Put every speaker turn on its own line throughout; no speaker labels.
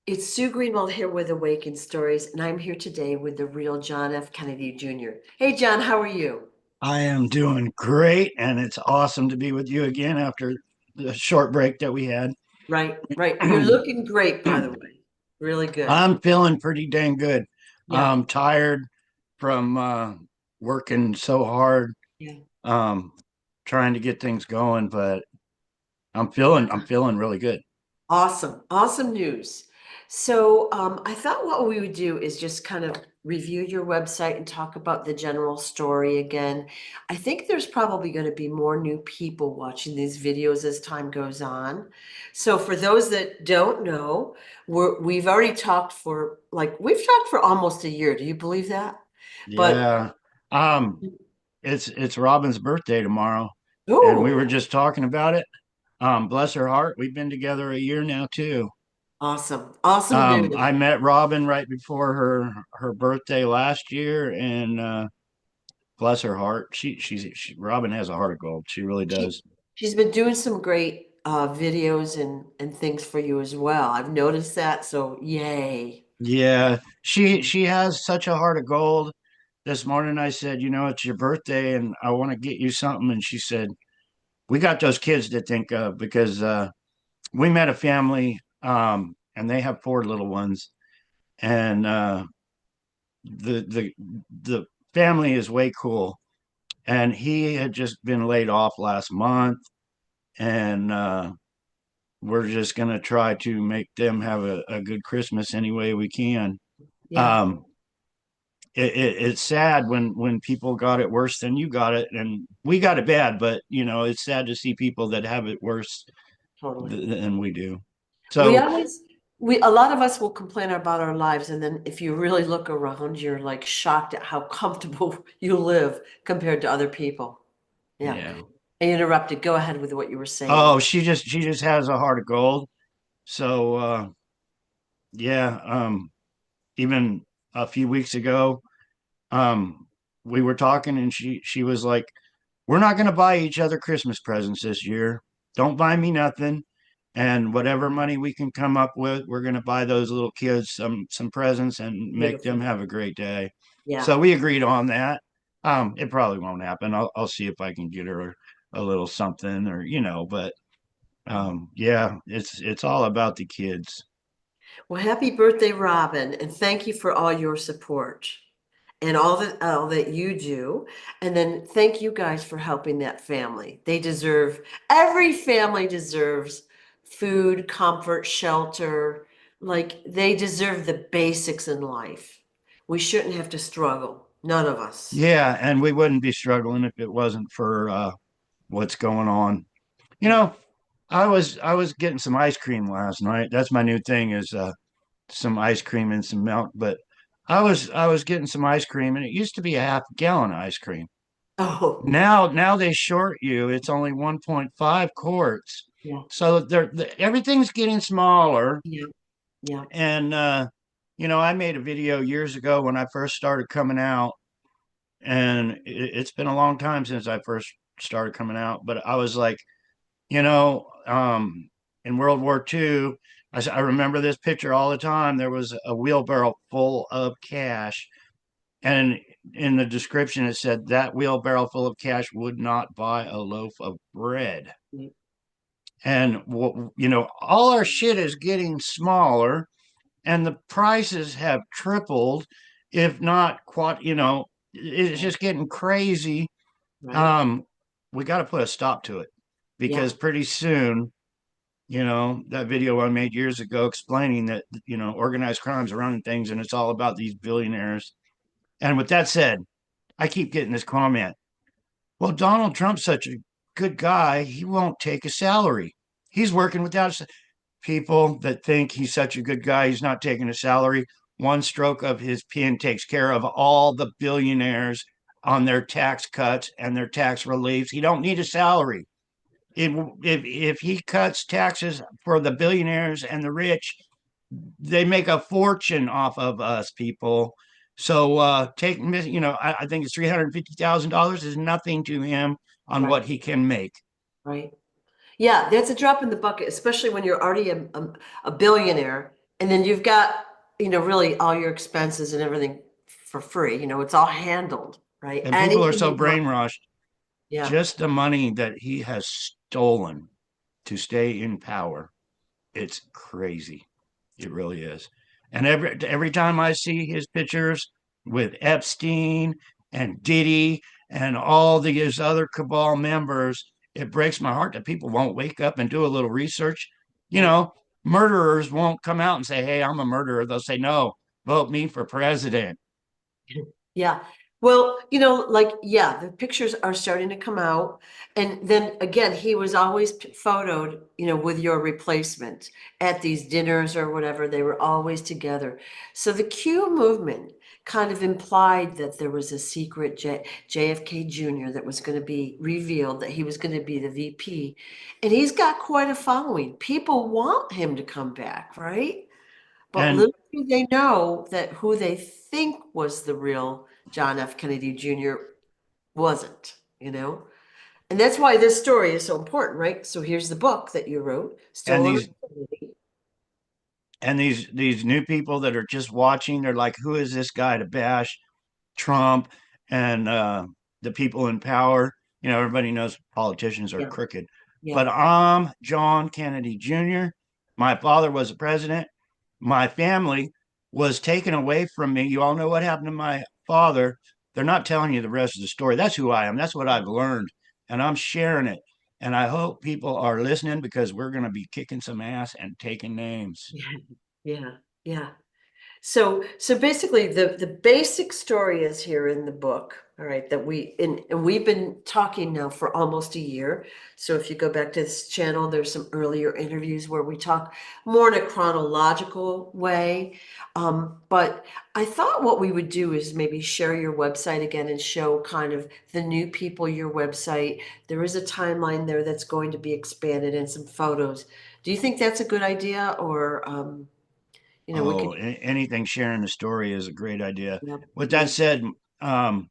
It's Sue Greenwald here with Awakened Stories, and I'm here today with the real John F. Kennedy Jr. Hey, John, how are you?
I am doing great, and it's awesome to be with you again after the short break that we had.
Right, right. You're looking great, by the way. Really good.
I'm feeling pretty dang good.
Yeah,
I'm tired from working so hard,
yeah,
um, trying to get things going, but I'm
yeah.
feeling really good.
Awesome, awesome news. So, I thought what we would do is just kind of review your website and talk about the general story again. I think there's probably going to be more new people watching these videos as time goes on. So, for those that don't know, we've already talked for we've talked for almost a year. Do you believe that? But
Yeah. Um, it's Robin's birthday tomorrow, and we were
oh,
just talking about it. Bless her heart, we've been together a year now too.
awesome, awesome
I
news.
met Robin right before her birthday last year, and bless her heart, Robin has a heart of gold. She really
She
does.
she's been doing some great videos and things for you as well. I've noticed that, so yay.
Yeah, she has such a heart of gold. This morning I said, it's your birthday, and I want to get you something, and she said, we got those kids to think of because we met a family, and they have four little ones, and the family is way cool. And he had just been laid off last month, and we're just going to try to make them have a good Christmas any way we can.
Yeah.
um it's sad when people got it worse than you got it, and we got it bad, but it's sad to see people that have it worse
Totally.
than we do.
We
So
always we a lot of us will complain about our lives, and then if you really look around, you're like shocked at how comfortable you live compared to other people. Yeah.
yeah.
I interrupted. Go ahead with what you were saying.
Oh, she just has a heart of gold. So yeah. Even a few weeks ago, um we were talking, and she was like, we're not going to buy each other Christmas presents this year. Don't buy me nothing. And whatever money we can come up with, we're going to buy those little kids some presents and make them
Beautiful.
have a great day.
Yeah.
So we agreed on that. It probably won't happen. I'll see if I can get her a little something, or but yeah, it's all about the kids.
Well, happy birthday, Robin, and thank you for all your support and all that you do. And then thank you guys for helping that family. Every family deserves food, comfort, shelter. Like they deserve the basics in life. We shouldn't have to struggle. None of us.
Yeah, and we wouldn't be struggling if it wasn't for what's going on. You
Yeah.
know, I was getting some ice cream last night. That's my new thing, is some ice cream and some milk. But I was getting some ice cream, and it used to be a half gallon of ice cream.
Oh,
Now they short you. It's only 1.5 quarts.
yeah.
So everything's getting smaller.
Yeah. Yeah.
And I made a video years ago when I first started coming out, and it's been a long time since I first started coming out. But I was like, you know, um, in World War II, I remember this picture all the time. There was a wheelbarrow full of cash, and in the description it said that wheelbarrow full of cash would not buy a loaf of bread.
Yeah.
And all our shit is getting smaller, and the prices have tripled, if not quite. It's
Right.
just getting crazy.
Right.
Um, we got to put a stop to it,
Yeah.
because pretty soon, that video I made years ago explaining that, organized crime's running things, and it's all about these billionaires. And with that said, I keep getting this comment. Well, Donald Trump's such a good guy, he won't take a salary. He's working without people that think he's such a good guy, he's not taking a salary. One stroke of his pen takes care of all the billionaires on their tax cuts and their tax reliefs. He don't need a salary. If he cuts taxes for the billionaires and the rich, they make a fortune off of us people. So I think it's $350,000 is nothing to him on
Right.
what he can make.
Right. Yeah, that's a drop in the bucket, especially when you're already a billionaire. And then you've got, really all your expenses and everything for free. It's all handled, right?
And people are
Anything
so
you want.
brainwashed.
Yeah.
Just the money that he has stolen to stay in power, it's crazy. It really is. And every time I see his pictures with Epstein and Diddy and all these other cabal members, it breaks my heart that people won't wake up and do a little research. You
Yeah.
know, murderers won't come out and say, "Hey, I'm a murderer." They'll say, "No, vote me for president."
Yeah. Well, yeah, the pictures are starting to come out. And then again, he was always photoed, with your replacement at these dinners or whatever. They were always together. So the Q movement kind of implied that there was a secret JFK Jr. that was going to be revealed, that he was going to be the VP. And he's got quite a following. People want him to come back, right? But
And
little do they know that who they think was the real John F. Kennedy Jr. wasn't. And that's why this story is so important, right? So here's the book that you wrote,
and
Stolen
these
Identity.
these new people that are just watching, they're like, "Who is this guy to bash Trump and the people in power?" Everybody knows politicians are
Yeah,
crooked.
yeah,
But I'm John Kennedy Jr. My father was a president. My family was taken away from me. You all know what happened to my father. They're not telling you the rest of the story. That's who I am. That's what I've learned. And I'm sharing it. And I hope people are listening because we're going to be kicking some ass and taking names.
yeah, yeah, yeah. So basically the basic story is here in the book, all right, that and we've been talking now for almost a year. So if you go back to this channel, there's some earlier interviews where we talk more in a chronological way. But I thought what we would do is maybe share your website again and show kind of the new people your website. There is a timeline there that's going to be expanded and some photos. Do you think that's a good idea, or we
Oh,
could.
anything sharing the story is a great idea.
Yep,
With that
yep.
said, um,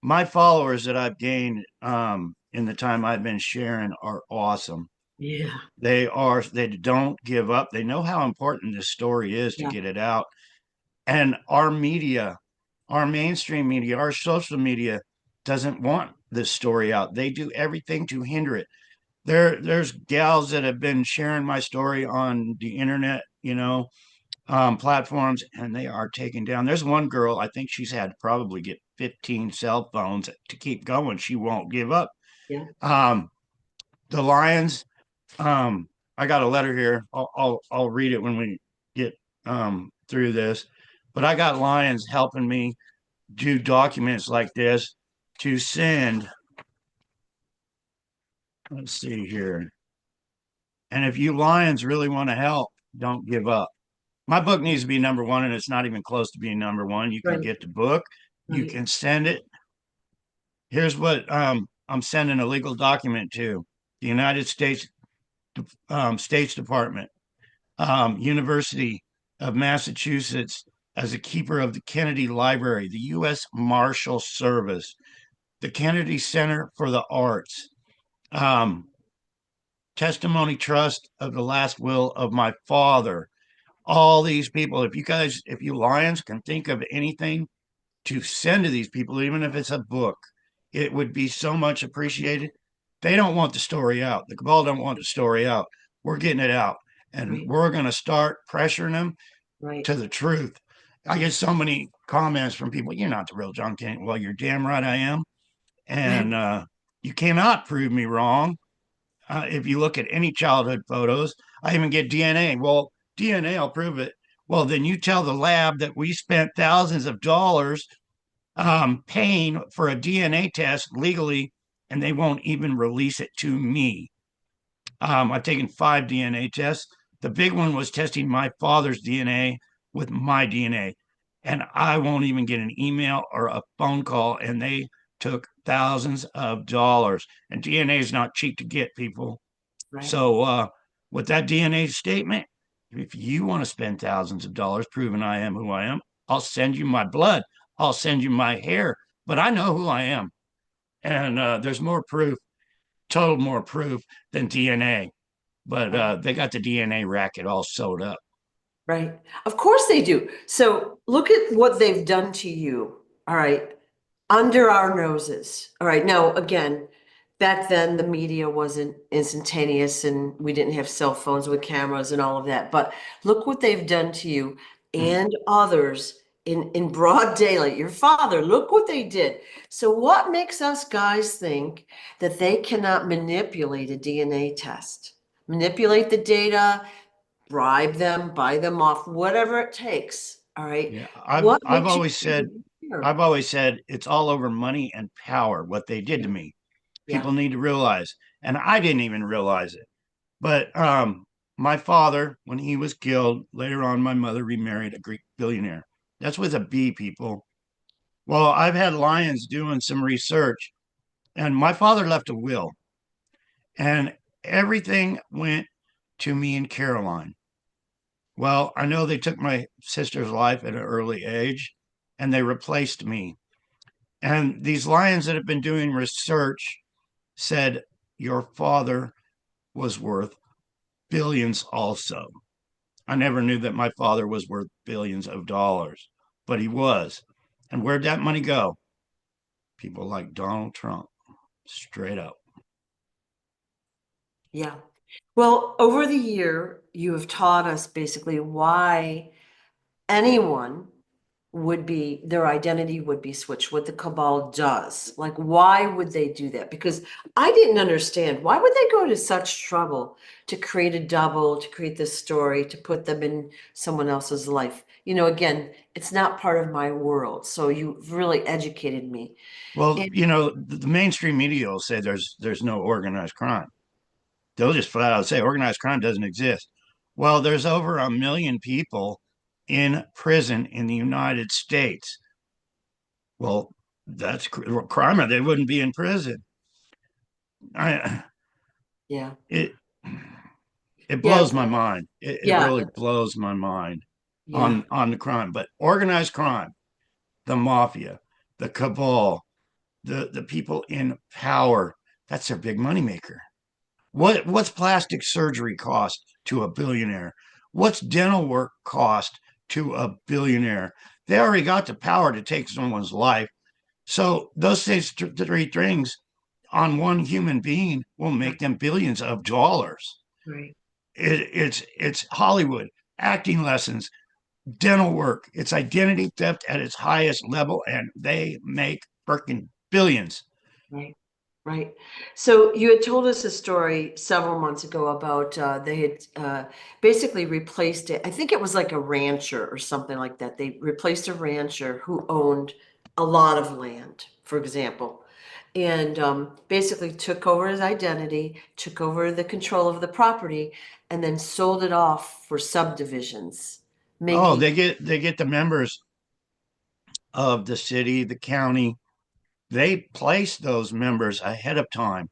my followers that I've gained in the time I've been sharing are awesome.
Yeah,
They don't give up. They know how important this story is to
yeah,
get it out. And our media, our mainstream media, our social media doesn't want this story out. They do everything to hinder it. There's gals that have been sharing my story on the internet, platforms, and they are taken down. There's one girl, I think she's had to probably get 15 cell phones to keep going. She won't give up.
yeah.
Um, the Lions, um, I got a letter here. I'll read it when we get through this. But I got Lions helping me do documents like this to send. Let's see here. And if you Lions really want to help, don't give up. My book needs to be number one, and it's not even close to being number one. You can
Right,
get the book, you
right.
can send it. Here's what I'm sending a legal document to the United States States Department, University of Massachusetts, as a keeper of the Kennedy Library, the U.S. Marshal Service, the Kennedy Center for the Arts, um, Testimony Trust of the Last Will of my father. All these people, if you Lions can think of anything to send to these people, even if it's a book, it would be so much appreciated. They don't want the story out. The cabal don't want the story out. We're getting it out, and
Right,
we're going to start pressuring them
right,
to the truth. I get so many comments from people. You're not the real John Kennedy. Well, you're damn right I am, and you cannot prove me wrong. If you look at any childhood photos, I even get DNA. Well, DNA will prove it. Well, then you tell the lab that we spent thousands of dollars paying for a DNA test legally, and they won't even release it to me. I've taken 5 DNA tests. The big one was testing my father's DNA with my DNA, and I won't even get an email or a phone call. And they took thousands of dollars. And DNA is not cheap to get, people.
right,
So, with that DNA statement, if you want to spend thousands of dollars proving I am who I am, I'll send you my blood. I'll send you my hair, but I know who I am. And there's more proof, total more proof than DNA. But
right.
they got the DNA racket all sewed up.
Right. Of course they do. So look at what they've done to you. All right. Under our noses. All right. Now, again, back then the media wasn't instantaneous and we didn't have cell phones with cameras and all of that. But look what they've done to you and others in broad daylight. Your father, look what they did. So what makes us guys think that they cannot manipulate a DNA test? Manipulate the data, bribe them, buy them off, whatever it takes. All right.
Yeah,
What makes you think
I've
here?
always said it's all over money and power what they did
Yeah,
to me.
yeah,
People need to realize, and I didn't even realize it. But my father, when he was killed, later on, my mother remarried a Greek billionaire. That's with a B, people. Well, I've had Lions doing some research, and my father left a will, and everything went to me and Caroline. Well, I know they took my sister's life at an early age, and they replaced me. And these Lions that have been doing research said your father was worth billions also. I never knew that my father was worth billions of dollars, but he was. And where'd that money go? People like Donald Trump, straight up.
yeah. Well, over the year, you have taught us basically why anyone would be, their identity would be switched, what the cabal does. Like, why would they do that? Because I didn't understand. Why would they go to such trouble to create a double, to create this story, to put them in someone else's life? Again, it's not part of my world. So you've really educated me.
Well,
And
the mainstream media will say there's no organized crime. They'll just flat out say organized crime doesn't exist. Well, there's over 1 million people in prison in the United States. Well, that's crime, or they wouldn't be in prison. I,
yeah,
it it
yeah,
blows my mind. It
yeah,
really blows my mind
yeah,
on the crime. But organized crime, the mafia, the cabal, the people in power, that's their big moneymaker. What's plastic surgery cost to a billionaire? What's dental work cost to a billionaire? They already got the power to take someone's life. So those three things on one human being will
right,
make them billions of dollars.
right.
It's Hollywood, acting lessons, dental work. It's identity theft at its highest level, and they make freaking billions.
Right, right. So you had told us a story several months ago about they had basically replaced it. I think it was like a rancher or something like that. They replaced a rancher who owned a lot of land, for example, and basically took over his identity, took over the control of the property, and then sold it off for subdivisions,
Oh,
making,
they get the members of the city, the county. They place those members ahead of time.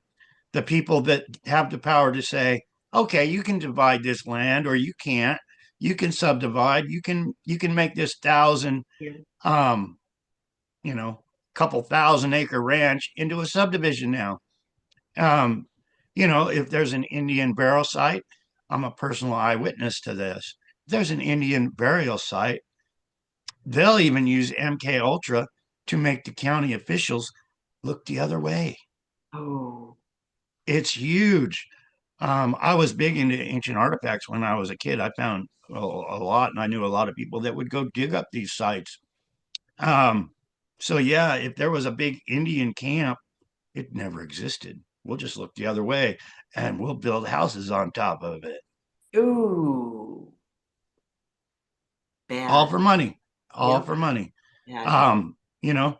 The people that have the power to say, okay, you can divide this land or you can't. You can subdivide. You can make this thousand
yeah.
um, you know, couple thousand-acre ranch into a subdivision now. Um, if there's an Indian burial site, I'm a personal eyewitness to this. If there's an Indian burial site, they'll even use MK Ultra to make the county officials look the other way.
Oh,
It's huge. I was big into ancient artifacts when I was a kid. I found a lot, and I knew a lot of people that would go dig up these sites. Um, so yeah, if there was a big Indian camp, it never existed. We'll just look the other way, and we'll build houses on top of it,
ooh,
all
bad.
for money, all
Yep,
for money.
bad.
Um, you know,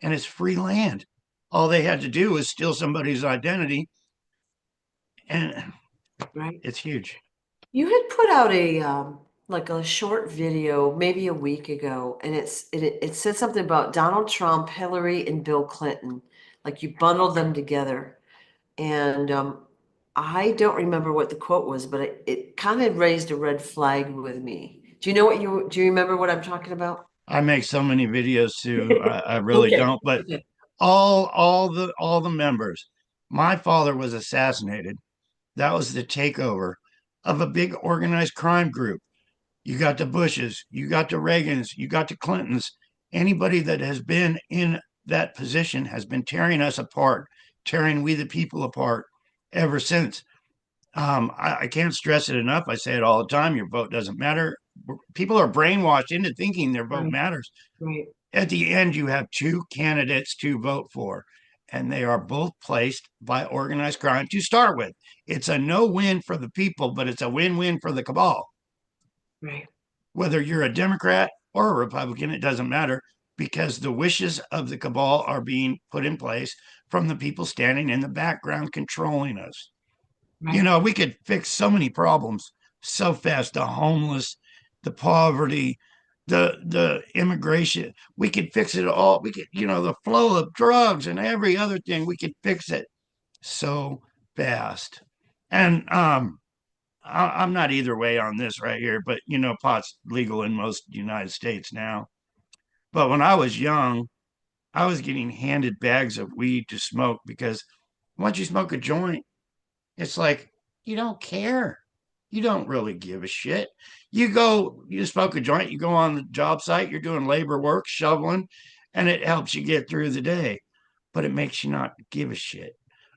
and it's free land. All they had to do was steal somebody's identity, and
Right.
it's huge.
You had put out a like a short video maybe a week ago, and it said something about Donald Trump, Hillary, and Bill Clinton. Like you bundled them together. And I don't remember what the quote was, but it kind of raised a red flag with me. Do you remember what I'm talking about?
I make so many videos too. I really
Okay.
don't, but
Okay.
all the members. My father was assassinated. That was the takeover of a big organized crime group. You got the Bushes, you got the Reagans, you got the Clintons. Anybody that has been in that position has been tearing us apart, tearing we the people apart ever since. I can't stress it enough. I say it all the time. Your vote doesn't matter. People are brainwashed into thinking their vote
Right,
matters.
right,
At the end, you have two candidates to vote for, and they are both placed by organized crime to start with. It's a no win for the people, but it's a win win for the cabal.
right,
Whether you're a Democrat or a Republican, it doesn't matter because the wishes of the cabal are being put in place from the people standing in the background controlling us. You
right.
know, we could fix so many problems so fast, the homeless, the poverty, the immigration. We could fix it all. We could, the flow of drugs and every other thing, we could fix it so fast. And I'm not either way on this right here, but pot's legal in most United States now. But when I was young, I was getting handed bags of weed to smoke because once you smoke a joint, it's like you don't care. You don't really give a shit. You smoke a joint, you go on the job site, you're doing labor work, shoveling, and it helps you get through the day. But it makes you not give a shit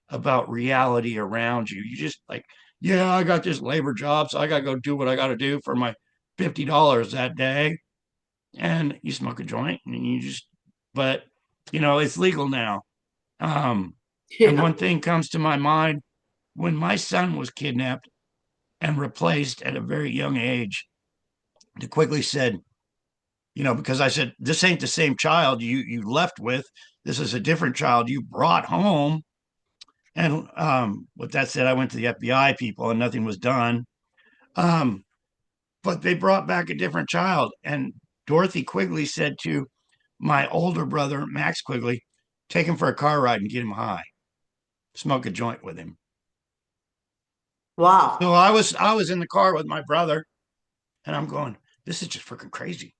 about reality around you. You just like, yeah, I got this labor job, so I got to go do what I got to do for my $50 that day. And you smoke a joint and but it's legal now. Um, and
Yeah.
one thing comes to my mind when my son was kidnapped and replaced at a very young age, they quickly said, because I said, this ain't the same child you left with. This is a different child you brought home. And with that said, I went to the FBI people and nothing was done. Um, but they brought back a different child. And Dorothy Quigley said to my older brother, Max Quigley, take him for a car ride and get him high, smoke a joint with him.
Wow.
So I was in the car with my brother and I'm going, this is just freaking crazy.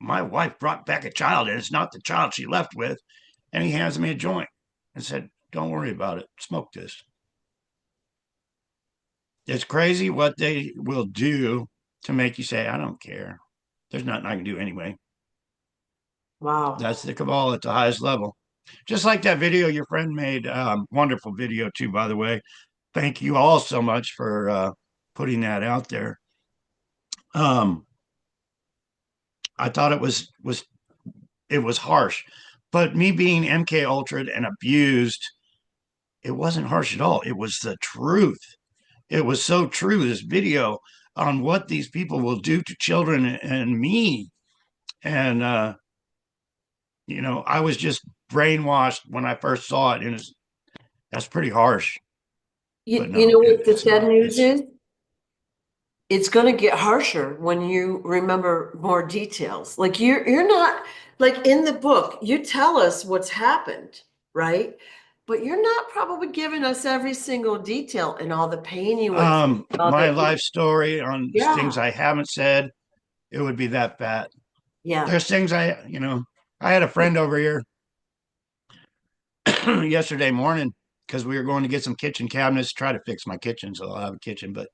My wife brought back a child and it's not the child she left with. And he hands me a joint and said, don't worry about it. Smoke this. It's crazy what they will do to make you say, I don't care. There's nothing I can do anyway.
Wow.
That's the cabal at the highest level. Just like that video your friend made, wonderful video too, by the way. Thank you all so much for putting that out there. Um, I thought it was harsh, but me being MK Ultra and abused, it wasn't harsh at all. It was the truth. It was so true. This video on what these people will do to children and me, and I was just brainwashed when I first saw it, and that's pretty harsh. But
You
no,
know what the
it's
sad
not.
news
It's
is? It's going to get harsher when you remember more details. Like you're not like in the book, you tell us what's happened, right? But you're not probably giving us every single detail and all the pain you went through, all
my
the
life story on things
yeah,
I haven't said. It would be that bad.
yeah.
There's things I had a friend over here yesterday morning because we were going to get some kitchen cabinets, try to fix my kitchen so I'll have a kitchen. But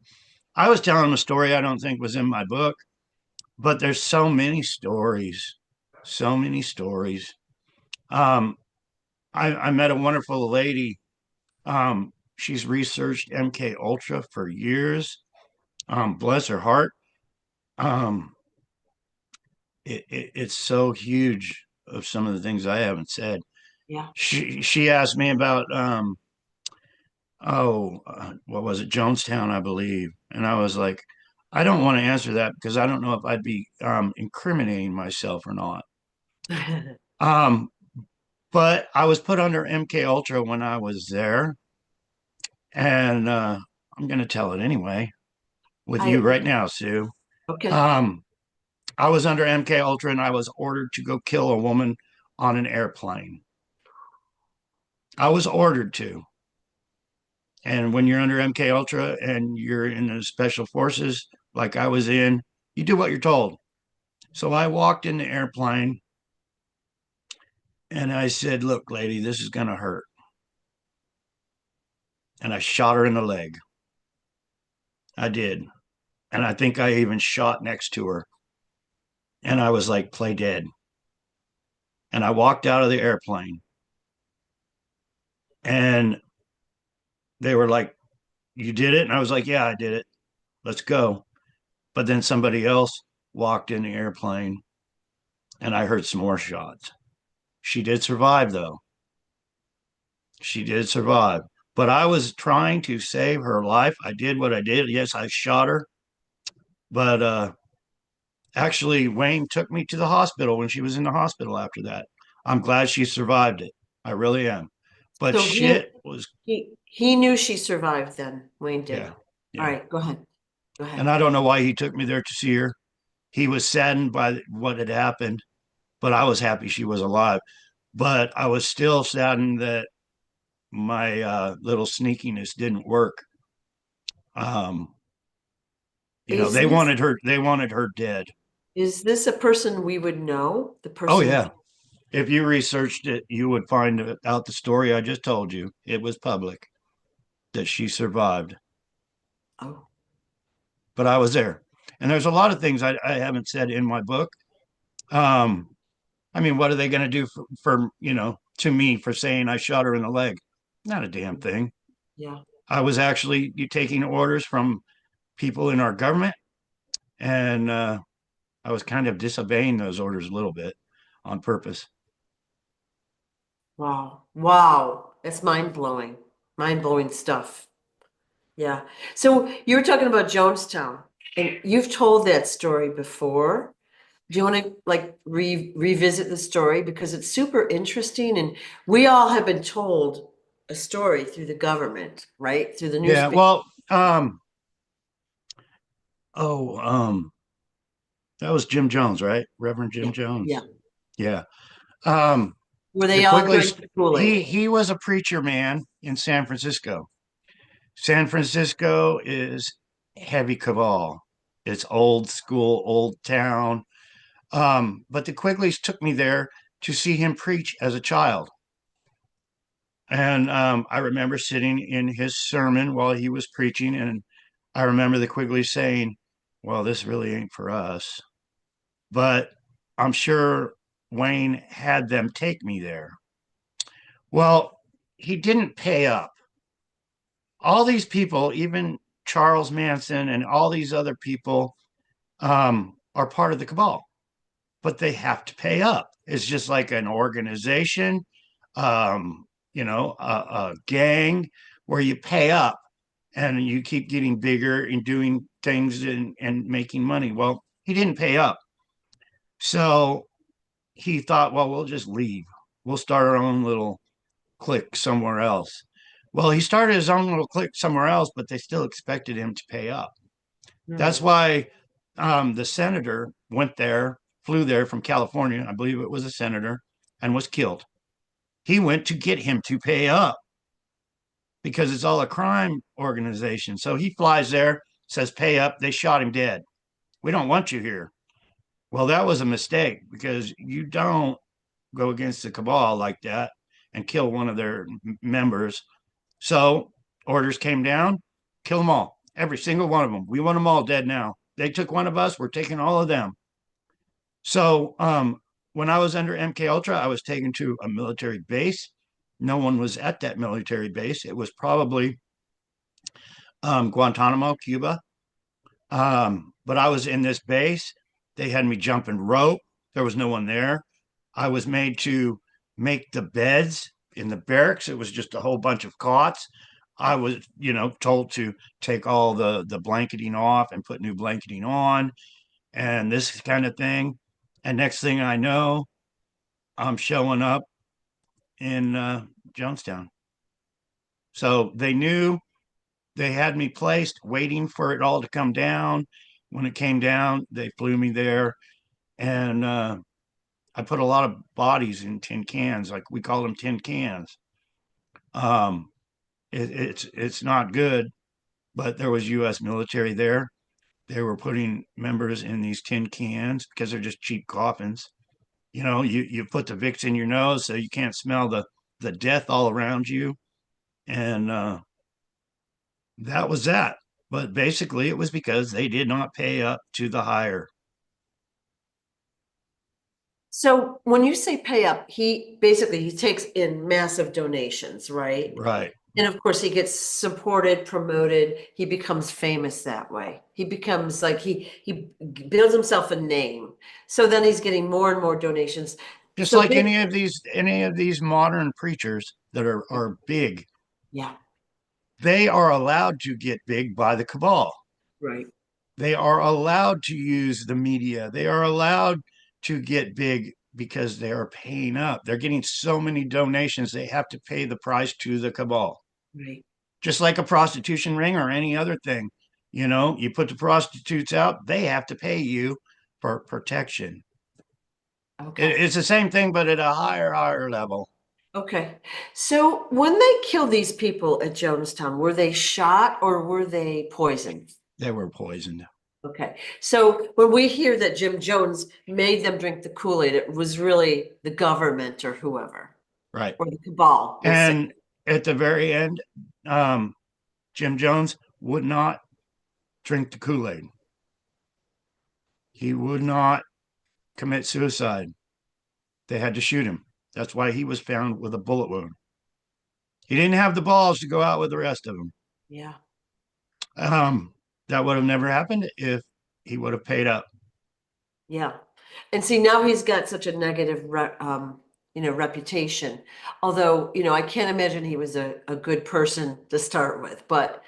I was telling him a story I don't think was in my book, but there's so many stories, so many stories. Um, I met a wonderful lady. She's researched MK Ultra for years. Bless her heart. Um, it's so huge of some of the things I haven't said.
Yeah.
She asked me about what was it, Jonestown, I believe, and I was like, I don't want to answer that because I don't know if I'd be incriminating myself or not. Um, but I was put under MK Ultra when I was there, and I'm going to tell it anyway with
I
you right now, Sue.
okay.
Um, I was under MK Ultra, and I was ordered to go kill a woman on an airplane. I was ordered to. And when you're under MK Ultra and you're in the special forces, like I was in, you do what you're told. So I walked in the airplane and I said, look, lady, this is going to hurt. And I shot her in the leg. I did. And I think I even shot next to her. And I was like, play dead. And I walked out of the airplane and they were like, you did it? And I was like, yeah, I did it. Let's go. But then somebody else walked in the airplane and I heard some more shots. She did survive, though. She did survive. But I was trying to save her life. I did what I did. Yes, I shot her. But actually, Wayne took me to the hospital when she was in the hospital after that. I'm glad she survived it. I really am. But
So he
shit was,
he knew she survived then, Wayne
yeah,
did. All
yeah.
right, go ahead. Go
And
ahead.
I don't know why he took me there to see her. He was saddened by what had happened, but I was happy she was alive. But I was still saddened that my little sneakiness didn't work. Um,
Is
they
this
wanted her. They wanted her dead.
is this a person we would know? The
Oh
person
yeah. If you researched it, you would find out the story I just told you. It was public that she survived,
oh,
but I was there. And there's a lot of things I haven't said in my book. Um, I mean, what are they going to do for to me for saying I shot her in the leg? Not a damn thing.
yeah.
I was actually taking orders from people in our government, and I was kind of disobeying those orders a little bit on purpose.
Wow. Wow. That's mind-blowing. Mind-blowing stuff. Yeah. So you were talking about Jonestown, and you've told that story before. Do you want to like revisit the story because it's super interesting and we all have been told a story through the government, right? Through the
Yeah,
newspaper.
well, oh, that was Jim Jones, right? Reverend Jim
Yeah.
Jones.
Yeah.
Yeah. Um,
Where
the
they all
Quigley's
drank the Kool-Aid.
he was a preacher man in San Francisco. San Francisco is heavy cabal. It's old school, old town. But the Quigleys took me there to see him preach as a child. And I remember sitting in his sermon while he was preaching, and I remember the Quigley saying, well, this really ain't for us. But I'm sure Wayne had them take me there. Well, he didn't pay up. All these people, even Charles Manson and all these other people, are part of the cabal, but they have to pay up. It's just like an organization, a gang where you pay up and you keep getting bigger and doing things and making money. Well, he didn't pay up. So he thought, well, we'll just leave. We'll start our own little clique somewhere else. Well, he started his own little clique somewhere else, but they still expected him to pay up. That's
Hmm.
why the senator went there, flew there from California. I believe it was a senator, and was killed. He went to get him to pay up because it's all a crime organization. So he flies there, says, pay up. They shot him dead. We don't want you here. Well, that was a mistake because you don't go against the cabal like that and kill one of their members. So orders came down, kill them all, every single one of them. We want them all dead now. They took one of us, we're taking all of them. So when I was under MK Ultra, I was taken to a military base. No one was at that military base. It was probably Guantanamo, Cuba. But I was in this base. They had me jumping rope. There was no one there. I was made to make the beds in the barracks. It was just a whole bunch of cots. I was, told to take all the blanketing off and put new blanketing on and this kind of thing. And next thing I know, I'm showing up in Jonestown. So they knew they had me placed, waiting for it all to come down. When it came down, they flew me there, and I put a lot of bodies in tin cans, like we call them tin cans. Um, it's not good, but there was U.S. military there. They were putting members in these tin cans because they're just cheap coffins. You put the Vicks in your nose so you can't smell the death all around you, and that was that. But basically, it was because they did not pay up to the hire.
So when you say pay up, he takes in massive donations, right?
Right.
And of course, he gets supported, promoted. He becomes famous that way. He becomes like he builds himself a name. So then he's getting more and more donations.
Just
So
like
big,
any of these modern preachers that are big,
yeah,
they are allowed to get big by the cabal.
right,
They are allowed to use the media. They are allowed to get big because they are paying up. They're getting so many donations, they have to pay the price to the cabal.
right.
Just like a prostitution ring or any other thing. You put the prostitutes out, they have to pay you for protection.
Okay.
It's the same thing, but at a higher level.
Okay. So when they killed these people at Jonestown, were they shot or were they poisoned?
They were poisoned.
Okay. So when we hear that Jim Jones made them drink the Kool-Aid, it was really the government or whoever,
Right.
or the cabal was saying,
And at the very end, um, Jim Jones would not drink the Kool Aid. He would not commit suicide. They had to shoot him. That's why he was found with a bullet wound. He didn't have the balls to go out with the rest of them.
yeah.
Um, that would have never happened if he would have paid up.
Yeah. And see, now he's got such a negative reputation. Although, I can't imagine he was a good person to start with. But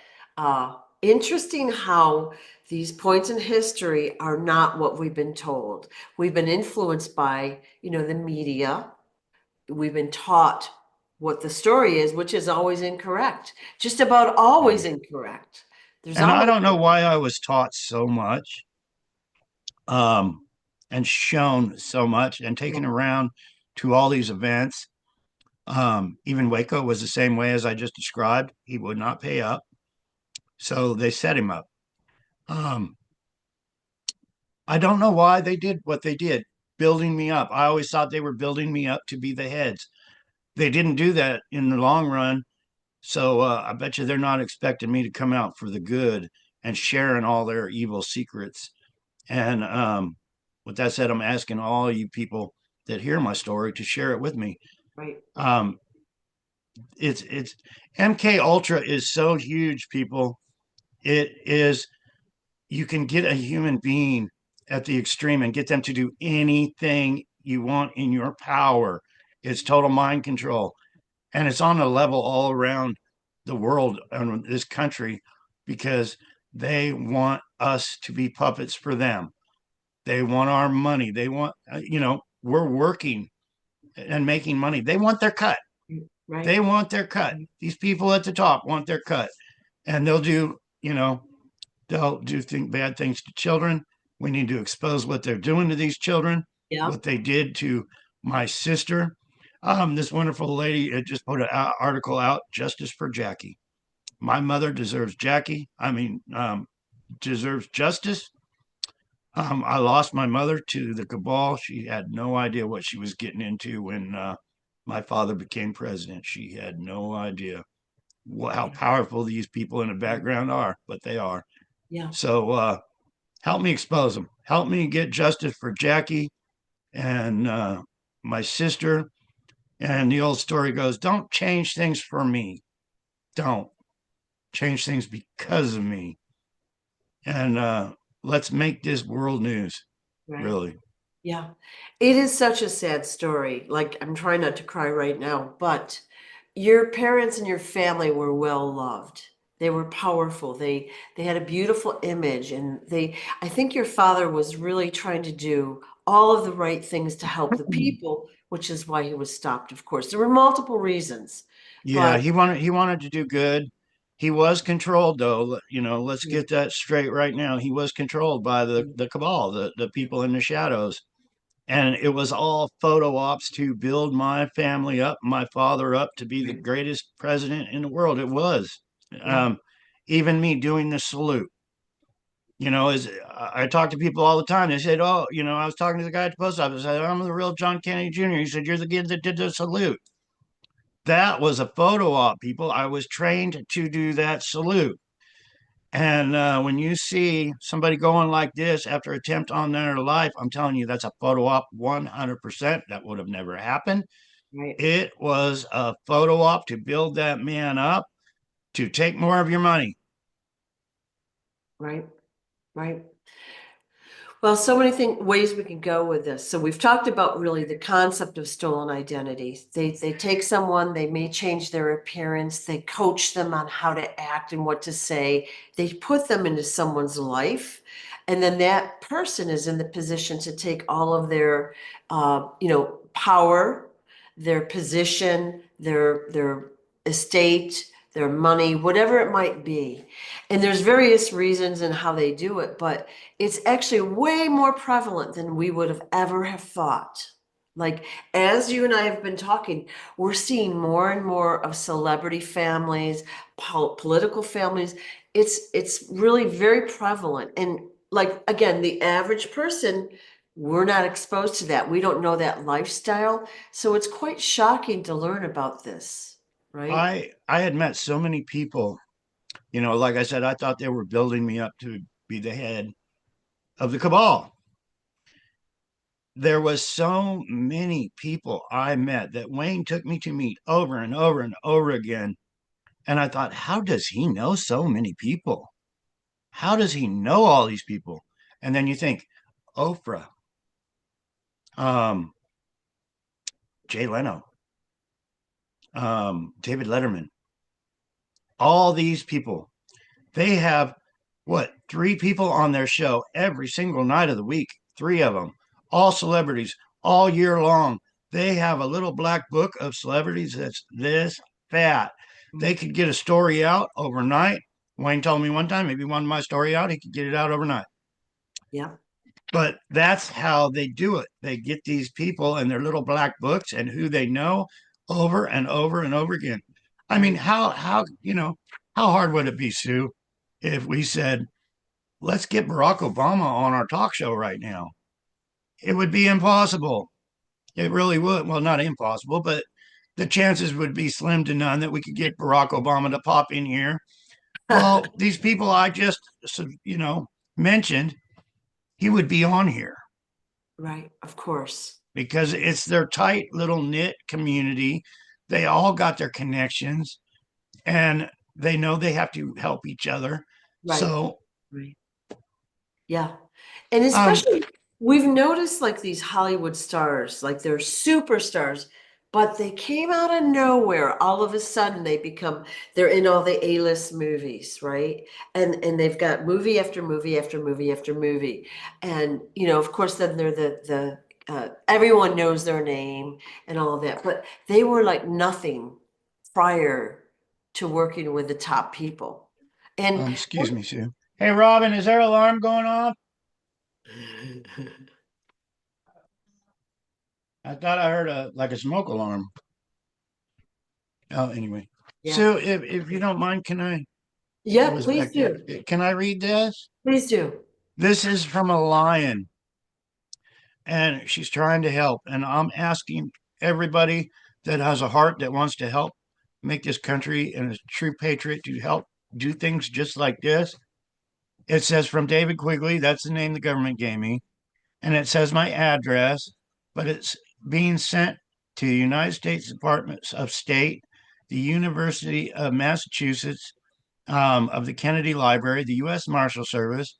interesting how these points in history are not what we've been told. We've been influenced by, the media. We've been taught what the story is, which is always incorrect. Just about always incorrect. There's
And I
always,
don't know why I was taught so much, um, and shown so much and
yeah,
taken around to all these events. Even Waco was the same way as I just described. He would not pay up. So they set him up. Um, I don't know why they did what they did, building me up. I always thought they were building me up to be the heads. They didn't do that in the long run. So I bet you they're not expecting me to come out for the good and sharing all their evil secrets. And with that said, I'm asking all you people that hear my story to share it with me.
right.
Um, it's MK Ultra is so huge, people. It is. You can get a human being at the extreme and get them to do anything you want in your power. It's total mind control. And it's on a level all around the world and this country because they want us to be puppets for them. They want our money. They want, we're working and making money. They want their cut.
Right.
They want their cut. These people at the top want their cut. And they'll do bad things to children. We need to expose what they're doing to these children,
Yeah.
what they did to my sister. This wonderful lady had just put an article out, Justice for Jackie. My mother deserves Jackie. Deserves justice. I lost my mother to the cabal. She had no idea what she was getting into when my father became president. She had no idea how
Yeah.
powerful these people in the background are, but they are.
Yeah.
So help me expose them. Help me get justice for Jackie and my sister. And the old story goes, don't change things for me. Don't change things because of me. And let's make this world news,
Right.
really.
Yeah. It is such a sad story. Like, I'm trying not to cry right now, but your parents and your family were well loved. They were powerful. They had a beautiful image, and I think your father was really trying to do all of the right things to help the people, which is why he was stopped, of course. There were multiple reasons,
Yeah,
but
he wanted to do good. He was controlled though. Let's
yeah,
get that straight right now. He was controlled by the cabal, the people in the shadows. And it was all photo ops to build my family up, my father up to be the
right.
greatest president in the world. It was.
Yeah,
Um, Even me doing the salute. As I talk to people all the time, they said, "Oh, I was talking to the guy at the post office. I said, I'm the real John Kennedy Jr." He said, "You're the kid that did the salute." That was a photo op, people. I was trained to do that salute. And when you see somebody going like this after attempt on their life, I'm telling you, that's a photo op 100%. That would have never happened.
Right,
It was a photo op to build that man up to take more of your money.
right, right. Well, so many ways we can go with this. So we've talked about really the concept of stolen identities. They take someone, they may change their appearance, they coach them on how to act and what to say. They put them into someone's life, and then that person is in the position to take all of their, power, their position, their estate, their money, whatever it might be. And there's various reasons in how they do it, but it's actually way more prevalent than we would have ever have thought. Like, as you and I have been talking, we're seeing more and more of celebrity families, political families. It's really very prevalent. And like again, the average person, we're not exposed to that. We don't know that lifestyle. So it's quite shocking to learn about this, right?
I had met so many people, like I said, I thought they were building me up to be the head of the cabal. There was so many people I met that Wayne took me to meet over and over and over again. And I thought, how does he know so many people? How does he know all these people? And then you think, Oprah, um, Jay Leno, David Letterman, all these people, they have what, three people on their show every single night of the week, three of them, all celebrities, all year long. They have a little black book of celebrities that's this fat. They could get a story out overnight. Wayne told me one time, if he wanted my story out, he could get it out overnight.
Yeah,
But that's how they do it. They get these people and their little black books and who they know over and over and over again. I mean,
right.
how hard would it be, Sue, if we said, let's get Barack Obama on our talk show right now? It would be impossible. It really would. Well, not impossible, but the chances would be slim to none that we could get Barack Obama to pop in here. Well, these people I just, mentioned, he would be on here
Right, of course.
because it's their tight little knit community. They all got their connections and they know they have to help each other.
Right,
So,
right. Yeah. And
um,
especially we've noticed like these Hollywood stars, like they're superstars, but they came out of nowhere. All of a sudden they're in all the A-list movies, right? And they've got movie after movie after movie after movie. And of course then they're the everyone knows their name and all of that, but they were like nothing prior to working with the top people. And
excuse me, Sue. Hey, Robin, is there an alarm going off? I thought I heard a smoke alarm. Oh, anyway.
yeah.
So if you don't mind, can I? It
Yeah,
was
please
back there.
do.
Can I read this?
Please do.
This is from a lion, and she's trying to help. And I'm asking everybody that has a heart that wants to help make this country and a true patriot to help do things just like this. It says from David Quigley, that's the name the government gave me, and it says my address, but it's being sent to the United States Department of State, the University of Massachusetts, of the Kennedy Library, the U.S. Marshal Service,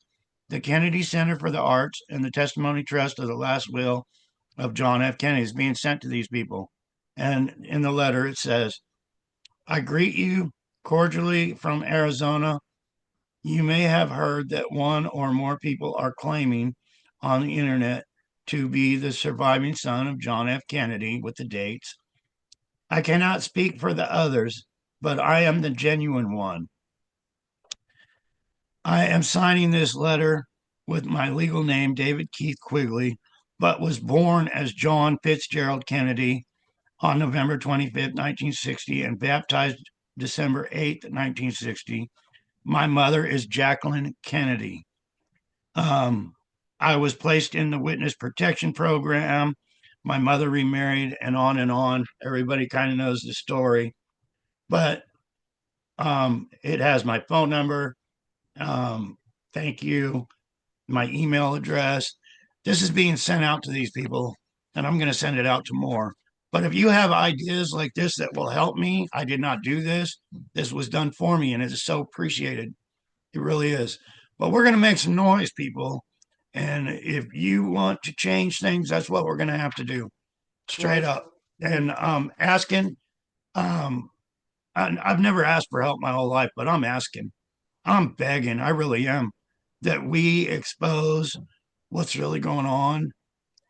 the Kennedy Center for the Arts, and the Testimony Trust of the Last Will of John F. Kennedy is being sent to these people. And in the letter, it says, I greet you cordially from Arizona. You may have heard that one or more people are claiming on the internet to be the surviving son of John F. Kennedy with the dates. I cannot speak for the others, but I am the genuine one. I am signing this letter with my legal name, David Keith Quigley, but was born as John Fitzgerald Kennedy on November 25th, 1960, and baptized December 8th, 1960. My mother is Jacqueline Kennedy. Um, I was placed in the witness protection program. My mother remarried, and on and on. Everybody kind of knows the story, but it has my phone number. Um, thank you. My email address. This is being sent out to these people, and I'm going to send it out to more. But if you have ideas like this that will help me, I did not do this. This was done for me, and it is so appreciated. It really is. But we're going to make some noise, people. And if you want to change things, that's what we're going to have to do, straight
Right.
up. And asking, um, I've never asked for help my whole life, but I'm asking, I'm begging, I really am, that we expose what's really going on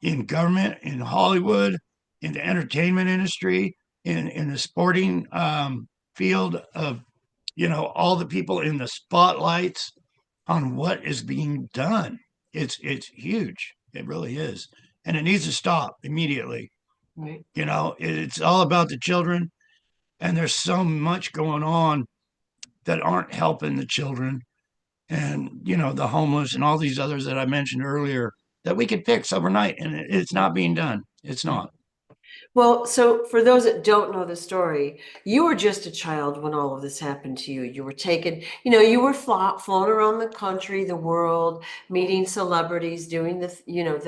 in government, in Hollywood, in the entertainment industry, in the sporting field of, all the people in the spotlights on what is being done. It's huge. It really is. And it needs to stop immediately.
Right.
It's all about the children, and there's so much going on that aren't helping the children, and the homeless and all these others that I mentioned earlier that we could fix overnight, and it's not being done. It's not.
Well, so for those that don't know the story, you were just a child when all of this happened to you. You were taken, you were flown around the country, the world, meeting celebrities, doing the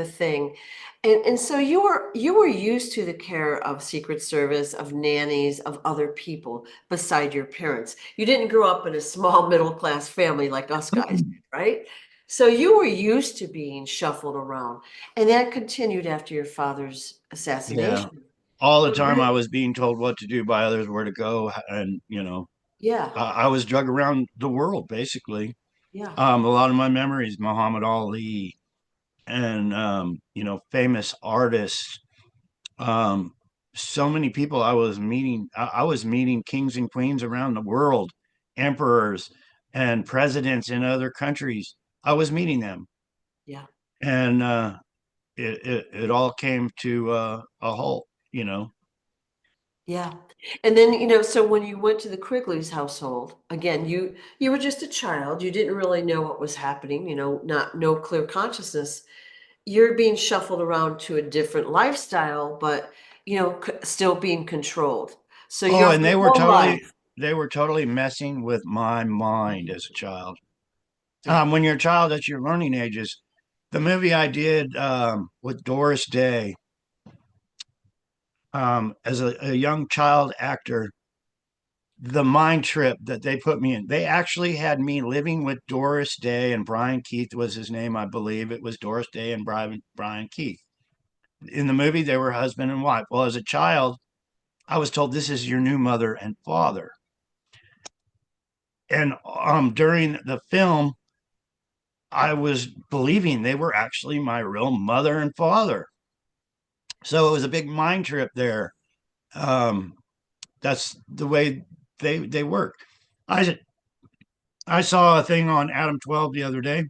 thing. And so you were used to the care of Secret Service, of nannies, of other people beside your parents. You didn't grow up in a small middle class family like us guys, right? So you were used to being shuffled around, and that continued after your father's
Yeah,
assassination.
all the
But
time I
really,
was being told what to do by others, where to go, and
yeah,
I was drug around the world basically.
yeah,
A lot of my memories, Muhammad Ali, and famous artists. Um, so many people I was meeting. I was meeting kings and queens around the world, emperors and presidents in other countries. I was meeting them,
yeah,
and it all came to a halt.
yeah. And then, so when you went to the Quigley's household, again, you were just a child. You didn't really know what was happening, not no clear consciousness. You're being shuffled around to a different lifestyle, but still being controlled. So
Oh,
your
and
whole life,
they were totally messing with my mind as a child.
yeah,
When you're a child at your learning ages, the movie I did with Doris Day, as a young child actor, the mind trip that they put me in, they actually had me living with Doris Day, and Brian Keith was his name, I believe. It was Doris Day and Brian Keith. In the movie, they were husband and wife. Well, as a child, I was told this is your new mother and father. And during the film, I was believing they were actually my real mother and father. So it was a big mind trip there. Um, that's the way they work. I I saw a thing on Adam 12 the other day.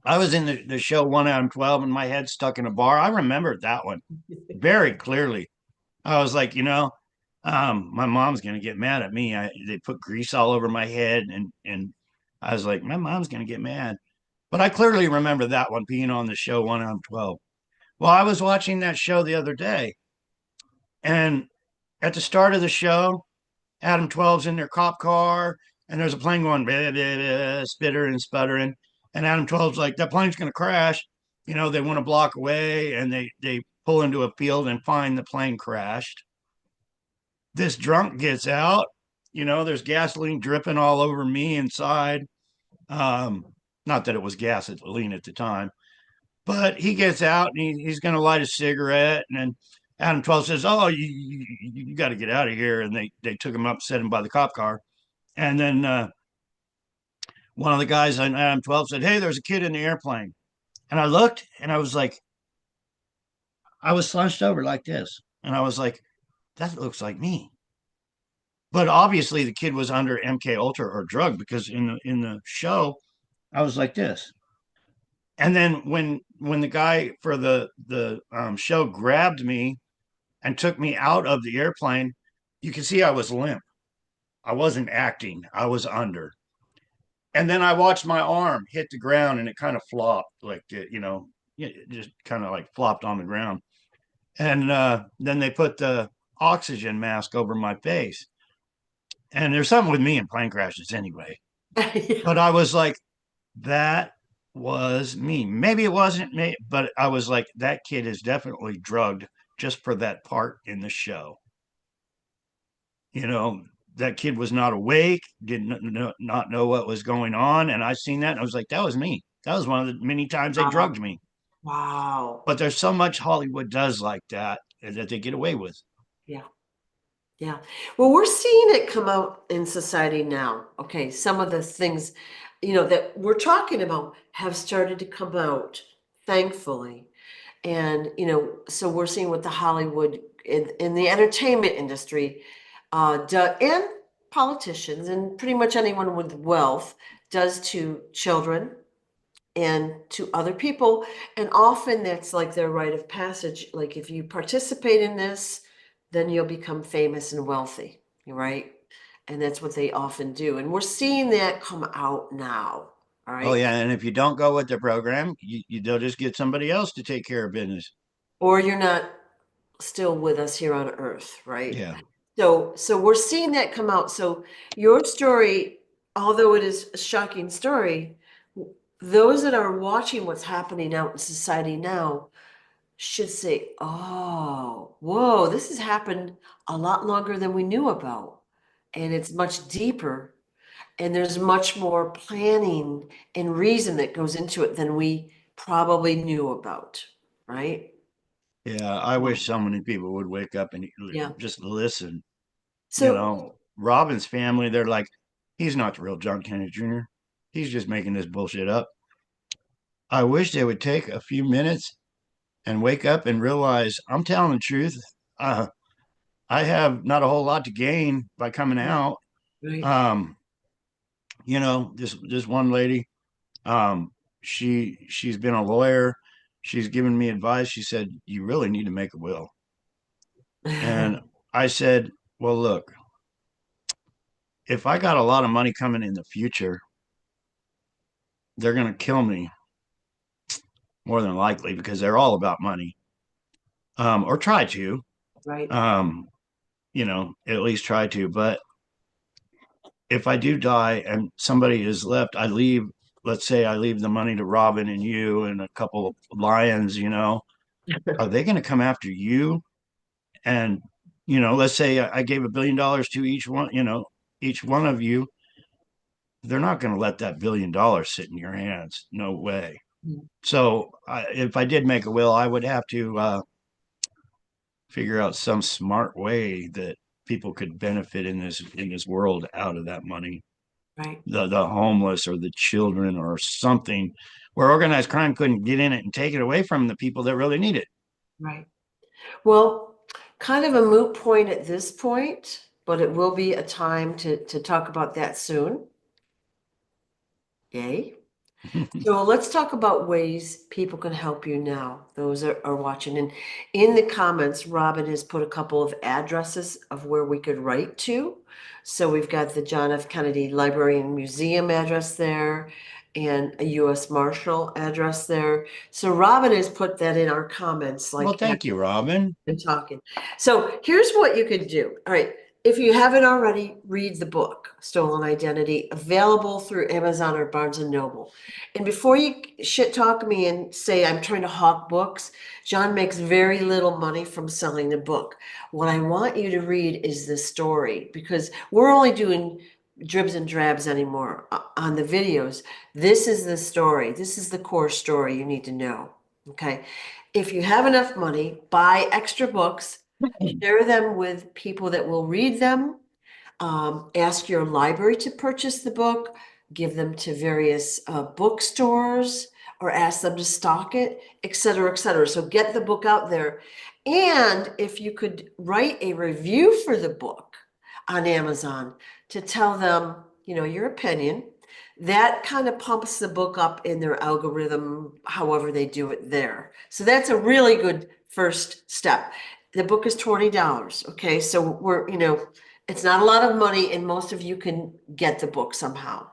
I was in the show One Adam 12, and my head stuck in a bar. I remembered that one very clearly. I was like, my mom's gonna get mad at me. They put grease all over my head, and I was like, my mom's gonna get mad. But I clearly remember that one being on the show One Adam 12. Well, I was watching that show the other day, and at the start of the show, Adam 12's in their cop car, and there's a plane going blah, blah, blah, spitter and sputtering. And Adam 12's like, that plane's going to crash. They want to block away, and they pull into a field and find the plane crashed. This drunk gets out. There's gasoline dripping all over me inside. Um, Not that it was gasoline at the time, but he gets out and he's going to light a cigarette. And then Adam 12 says, oh, you got to get out of here. And they took him up, set him by the cop car. And then one of the guys on Adam 12 said, hey, there's a kid in the airplane. And I looked and I was like, I was slouched over like this. And I was like, that looks like me. But obviously the kid was under MK Ultra or drug, because in the show, I was like this. And then when the guy for the show grabbed me and took me out of the airplane, you can see I was limp. I wasn't acting. I was under. And then I watched my arm hit the ground, and it kind of flopped, like it just kind of like flopped on the ground. And then they put the oxygen mask over my face. And there's something with me in plane crashes anyway.
Yeah.
But I was like, that was me. Maybe it wasn't me, but I was like, that kid is definitely drugged just for that part in the show. You know, that kid was not awake, not know what was going on. And I seen that and I was like, that was me. That was one of the many times they drugged
Wow.
me.
Wow.
But there's so much Hollywood does like that that they get away with.
Yeah. Yeah. Well, we're seeing it come out in society now. Okay. Some of the things, that we're talking about have started to come out, thankfully. And, so we're seeing what the Hollywood in the entertainment industry, and politicians and pretty much anyone with wealth does to children and to other people. And often that's like their rite of passage. Like if you participate in this, then you'll become famous and wealthy, right? And that's what they often do. And we're seeing that come out now. All
Oh
right.
yeah, and if you don't go with the program, they'll just get somebody else to take care of business.
Or you're not still with us here on earth, right?
Yeah.
So we're seeing that come out. So your story, although it is a shocking story, those that are watching what's happening out in society now should say, oh, whoa, this has happened a lot longer than we knew about. And it's much deeper. And there's much more planning and reason that goes into it than we probably knew about, right?
Yeah, I wish
Um,
so many people would wake up and
yeah.
just listen. You
So,
know, Robin's family, they're like, he's not the real John Kennedy Jr. He's just making this bullshit up. I wish they would take a few minutes and wake up and realize I'm telling the truth. Uh, I have not a whole lot to gain by coming out.
right.
Um, this one lady, um, she's been a lawyer. She's given me advice. She said, you really need to make a will. And I said, well, look, if I got a lot of money coming in the future, they're going to kill me more than likely because they're all about money, or try to,
Right.
um, at least try to. But if I do die and somebody is left, let's say I leave the money to Robin and you and a couple of lions, are they going to come after you? And, let's say I gave $1 billion to each one of you. They're not going to let that $1 billion sit in your hands. No way. So if I did make a will, I would have to figure out some smart way that people could benefit in this world out of that money.
Right.
The homeless or the children or something where organized crime couldn't get in it and take it away from the people that really need it.
Right. Well, kind of a moot point at this point, but it will be a time to talk about that soon. Yay. So let's talk about ways people can help you now. Those are watching. And in the comments, Robin has put a couple of addresses of where we could write to. So we've got the John F. Kennedy Library and Museum address there and a U.S. Marshal address there. So Robin has put that in our comments,
Well,
like
thank you, Robin.
and talking. So here's what you could do. All right. If you haven't already, read the book, Stolen Identity, available through Amazon or Barnes and Noble. And before you shit talk me and say I'm trying to hawk books, John makes very little money from selling the book. What I want you to read is the story because we're only doing dribs and drabs anymore on the videos. This is the story. This is the core story you need to know. Okay. If you have enough money, buy extra books, share them with people that will read them. Ask your library to purchase the book, give them to various bookstores, or ask them to stock it, et cetera, et cetera. So get the book out there. And if you could write a review for the book on Amazon to tell them, your opinion, that kind of pumps the book up in their algorithm, however they do it there. So that's a really good first step. The book is $20. Okay. So it's not a lot of money, and most of you can get the book somehow.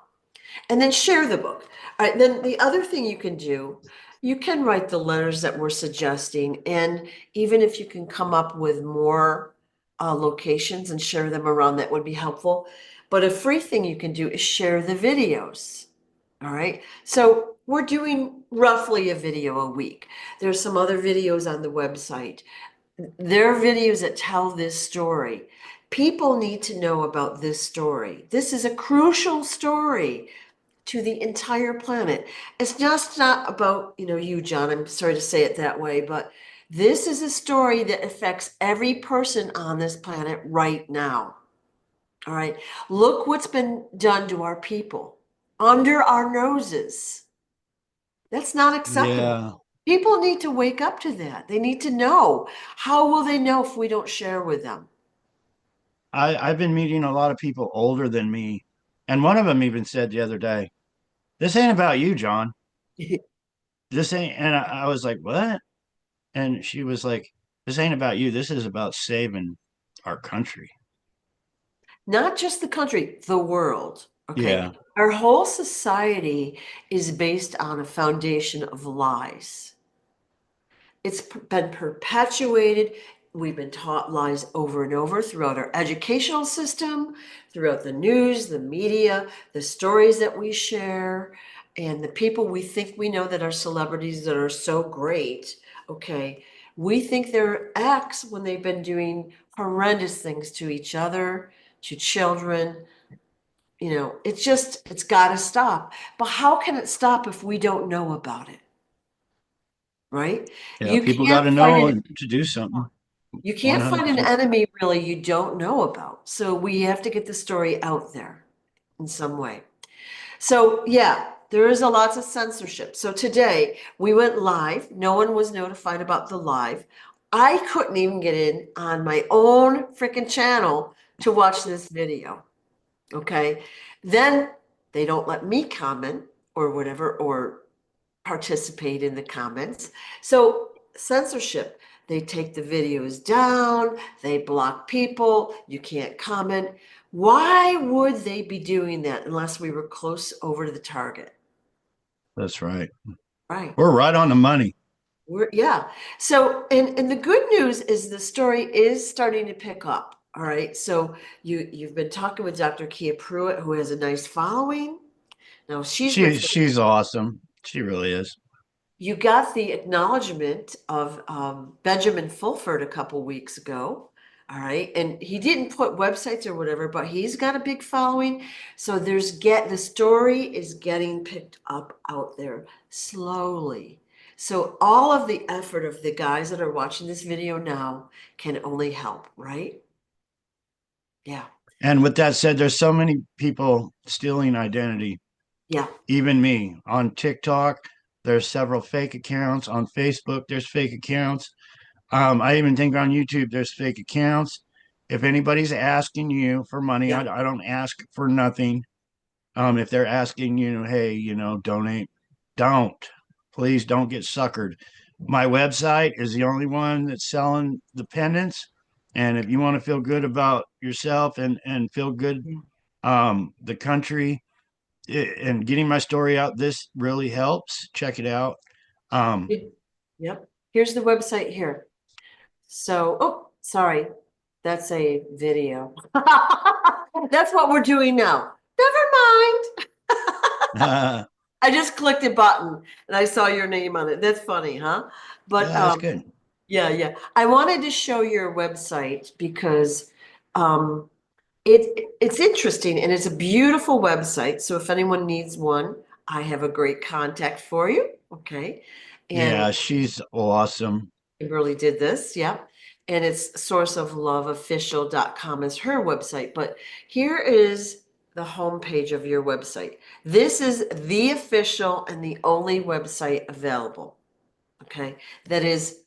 And then share the book. All right. Then the other thing you can do, you can write the letters that we're suggesting. And even if you can come up with more locations and share them around, that would be helpful. But a free thing you can do is share the videos. All right. So we're doing roughly a video a week. There's some other videos on the website. There are videos that tell this story. People need to know about this story. This is a crucial story to the entire planet. It's just not about, you, John. I'm sorry to say it that way, but this is a story that affects every person on this planet right now. All right. Look what's been done to our people under our noses. That's not acceptable.
Yeah.
People need to wake up to that. They need to know. How will they know if we don't share with them?
I've been meeting a lot of people older than me. And one of them even said the other day, this ain't about you, John. This ain't, and I was like, what? And she was like, this ain't about you. This is about saving our country.
Not just the country, the world. Okay.
Yeah.
Our whole society is based on a foundation of lies. It's been perpetuated. We've been taught lies over and over throughout our educational system, throughout the news, the media, the stories that we share, and the people we think we know that are celebrities that are so great. Okay. We think they're X when they've been doing horrendous things to each other, to children. It's got to stop. But how can it stop if we don't know about it? Right?
Yeah.
You
People got
can't
to
fight
know
an
to do something.
you can't find an
100%.
enemy really you don't know about. So we have to get the story out there in some way. So yeah, there is a lots of censorship. So today we went live. No one was notified about the live. I couldn't even get in on my own freaking channel to watch this video. Okay. Then they don't let me comment or whatever, or participate in the comments. So censorship, they take the videos down, they block people, you can't comment. Why would they be doing that unless we were close over to the target?
That's right.
Right.
We're right on the money.
Yeah. So, and the good news is the story is starting to pick up. All right. So you've been talking with Dr. Kia Pruitt, who has a nice following. Now she's been
She's awesome. She really is.
You got the acknowledgement of Benjamin Fulford a couple weeks ago. All right. And he didn't put websites or whatever, but he's got a big following. So the story is getting picked up out there slowly. So all of the effort of the guys that are watching this video now can only help, right? Yeah.
And with that said, there's so many people stealing identity,
Yeah.
even me. On TikTok, there's several fake accounts. On Facebook, there's fake accounts. I even think on YouTube, there's fake accounts. If anybody's asking you for money,
Yeah.
I don't ask for nothing. If they're asking you, hey, donate, don't. Please don't get suckered. My website is the only one that's selling the pendants. And if you want to feel good about yourself and feel good,
Yeah.
the country and getting my story out, this really helps. Check it out. Um,
Yep. Here's the website here. So, oh, sorry. That's a video. That's what we're doing now. Never mind.
yeah,
I just clicked a button and I saw your name on it. That's funny, huh? But
that's good.
yeah, yeah. I wanted to show your website because um it's interesting and it's a beautiful website. So if anyone needs one, I have a great contact for you. Okay. And
Yeah, she's awesome.
Kimberly did this, yeah. And it's sourceofloveofficial.com is her website. But here is the homepage of your website. This is the official and the only website available, okay, that is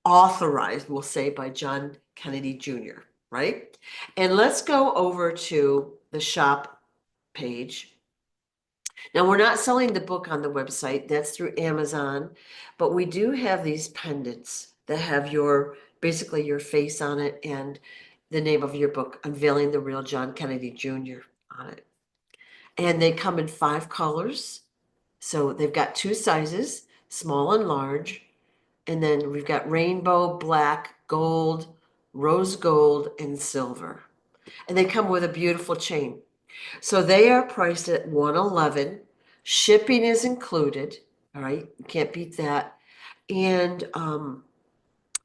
authorized, we'll say, by John Kennedy Jr., right? And let's go over to the shop page. Now, we're not selling the book on the website, that's through Amazon, but we do have these pendants that have basically your face on it and the name of your book, Unveiling the Real John Kennedy Jr. on it. And they come in 5 colors. So they've got 2 sizes, small and large. And then we've got rainbow, black, gold, rose gold, and silver. And they come with a beautiful chain. So they are priced at 111. Shipping is included. All right, you can't beat that. And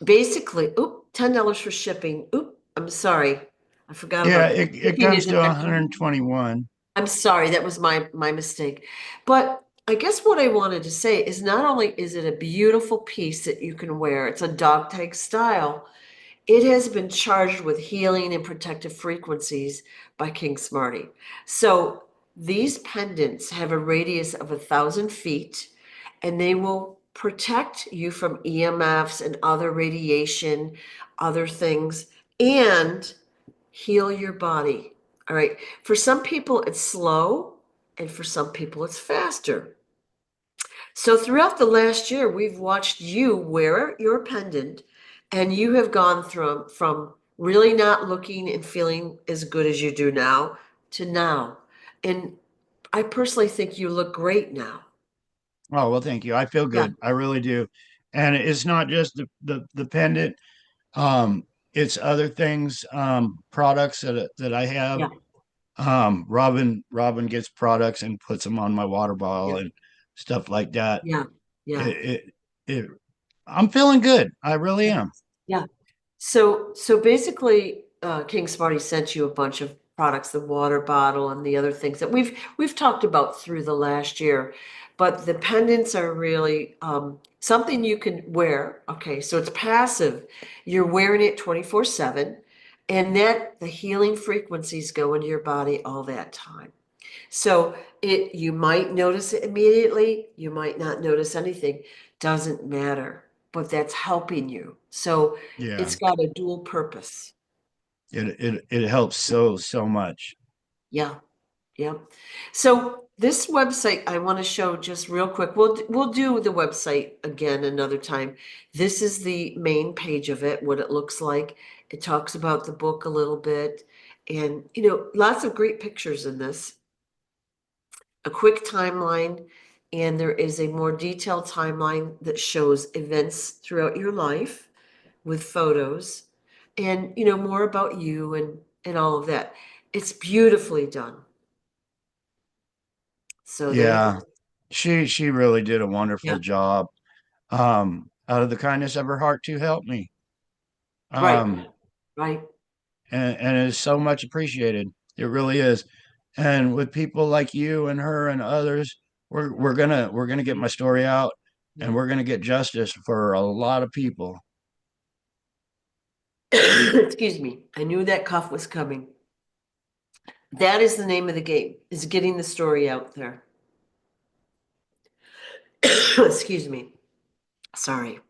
basically, $10 for shipping. I'm sorry. I forgot
Yeah,
about that.
it
Shipping
comes
is
to
actually,
121.
I'm sorry, that was my mistake. But I guess what I wanted to say is not only is it a beautiful piece that you can wear, it's a dog tag style, it has been charged with healing and protective frequencies by King Smarty. So these pendants have a radius of 1,000 feet, and they will protect you from EMFs and other radiation, other things, and heal your body. All right. For some people, it's slow, and for some people, it's faster. So throughout the last year, we've watched you wear your pendant, and you have gone from really not looking and feeling as good as you do now to now. And I personally think you look great now.
Oh, well, thank you. I feel
Yeah,
good. I really do. And it's not just the pendant. Um, it's other things, products that I have.
yeah,
Robin gets products and puts them on my water bottle
yeah,
and stuff like that.
yeah, yeah,
It, it I'm feeling good. I really
yeah,
am.
yeah. So basically, King Smarty sent you a bunch of products, the water bottle and the other things that we've talked about through the last year. But the pendants are really something you can wear. Okay, so it's passive. You're wearing it 24/7, and that the healing frequencies go into your body all that time. So it you might notice it immediately, you might not notice anything. Doesn't matter, but that's helping you. So
Yeah.
it's got a dual purpose.
It helps so much.
Yeah, yeah. So this website I want to show just real quick. We'll do the website again another time. This is the main page of it, what it looks like. It talks about the book a little bit, and lots of great pictures in this. A quick timeline, and there is a more detailed timeline that shows events throughout your life with photos and more about you and all of that. It's beautifully done. So there you
Yeah.
go.
She really did a
Yeah,
wonderful job. Out of the kindness of her heart to help me.
right,
Um,
right.
and it's so much appreciated. It really is. And with people like you and her and others, we're gonna get my story out,
Yeah.
and we're gonna get justice for a lot of people.
Excuse me. I knew that cough was coming. That is the name of the game, is getting the story out there. Excuse me. Sorry.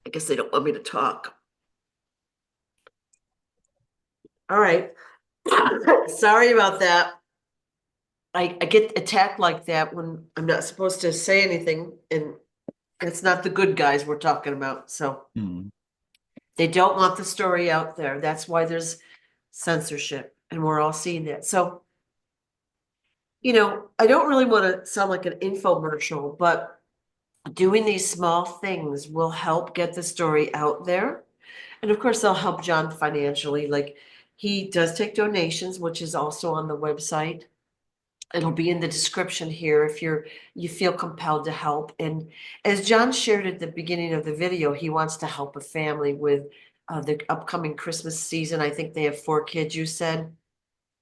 I guess they don't want me to talk. All right. Sorry about that. I get attacked like that when I'm not supposed to say anything, and it's not the good guys we're talking about. So
Hmm.
they don't want the story out there. That's why there's censorship, and we're all seeing that. So, I don't really want to sound like an infomercial, but doing these small things will help get the story out there. And of course, they'll help John financially. Like he does take donations, which is also on the website. It'll be in the description here if you feel compelled to help. And as John shared at the beginning of the video, he wants to help a family with the upcoming Christmas season. I think they have 4 kids, you said.